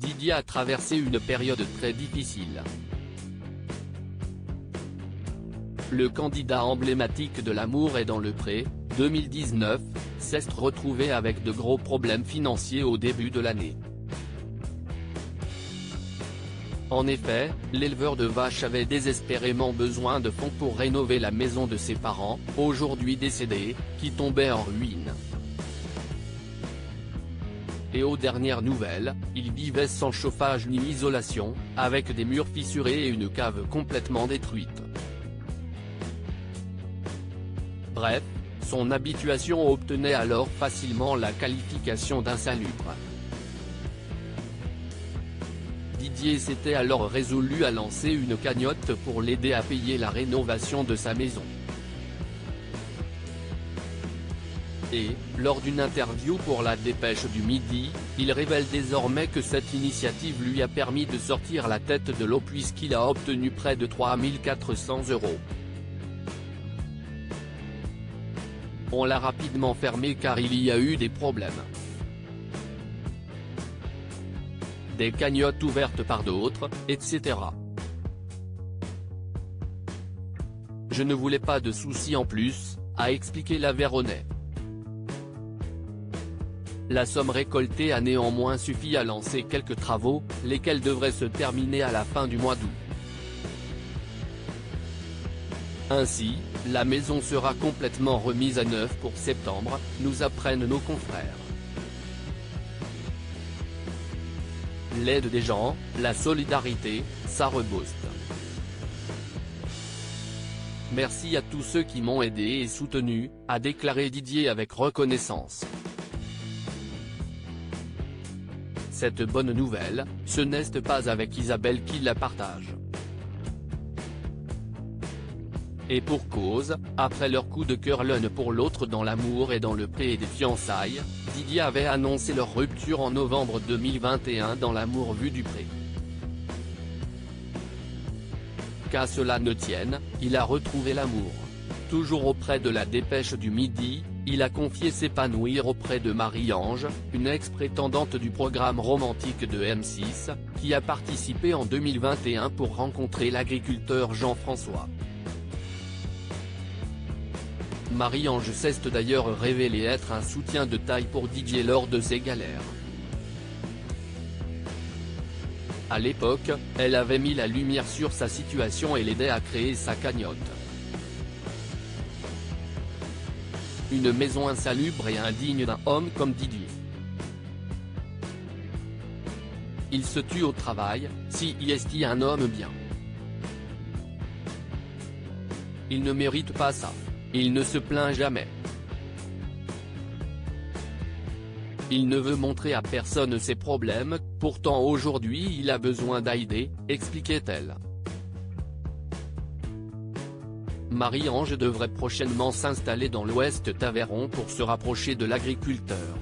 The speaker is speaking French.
Didier a traversé une période très difficile. Le candidat emblématique de L'amour est dans le pré, 2019, s'est retrouvé avec de gros problèmes financiers au début de l'année. En effet, l'éleveur de vaches avait désespérément besoin de fonds pour rénover la maison de ses parents, aujourd'hui décédés, qui tombait en ruine. Et aux dernières nouvelles, il vivait sans chauffage ni isolation, avec des murs fissurés et une cave complètement détruite. Bref, son habituation obtenait alors facilement la qualification d'insalubre. Didier s'était alors résolu à lancer une cagnotte pour l'aider à payer la rénovation de sa maison. Et, lors d'une interview pour la Dépêche du Midi, il révèle désormais que cette initiative lui a permis de sortir la tête de l'eau puisqu'il a obtenu près de 3 400 €. On l'a rapidement fermé car il y a eu des problèmes. Des cagnottes ouvertes par d'autres, etc. Je ne voulais pas de soucis en plus, a expliqué l'Aveyronais. La somme récoltée a néanmoins suffi à lancer quelques travaux, lesquels devraient se terminer à la fin du mois d'août. Ainsi, la maison sera complètement remise à neuf pour septembre, nous apprennent nos confrères. L'aide des gens, la solidarité, ça rebooste. Merci à tous ceux qui m'ont aidé et soutenu, a déclaré Didier avec reconnaissance. Cette bonne nouvelle, ce n'est pas avec Isabelle qui la partage. Et pour cause, après leur coup de cœur l'un pour l'autre dans L'amour et dans le pré et des fiançailles, Didier avait annoncé leur rupture en novembre 2021 dans L'amour vu du pré. Qu'à cela ne tienne, il a retrouvé l'amour. Toujours auprès de la Dépêche du Midi, il a confié s'épanouir auprès de Marie-Ange, une ex-prétendante du programme romantique de M6, qui a participé en 2021 pour rencontrer l'agriculteur Jean-François. Marie-Ange s'est d'ailleurs révélée être un soutien de taille pour Didier lors de ses galères. À l'époque, elle avait mis la lumière sur sa situation et l'aidait à créer sa cagnotte. Une maison insalubre et indigne d'un homme comme Didier. Il se tue au travail, si est un homme bien. Il ne mérite pas ça. Il ne se plaint jamais. Il ne veut montrer à personne ses problèmes, pourtant aujourd'hui il a besoin d'aider, expliquait-elle. Marie-Ange devrait prochainement s'installer dans l'Ouest d'Aveyron pour se rapprocher de l'agriculteur.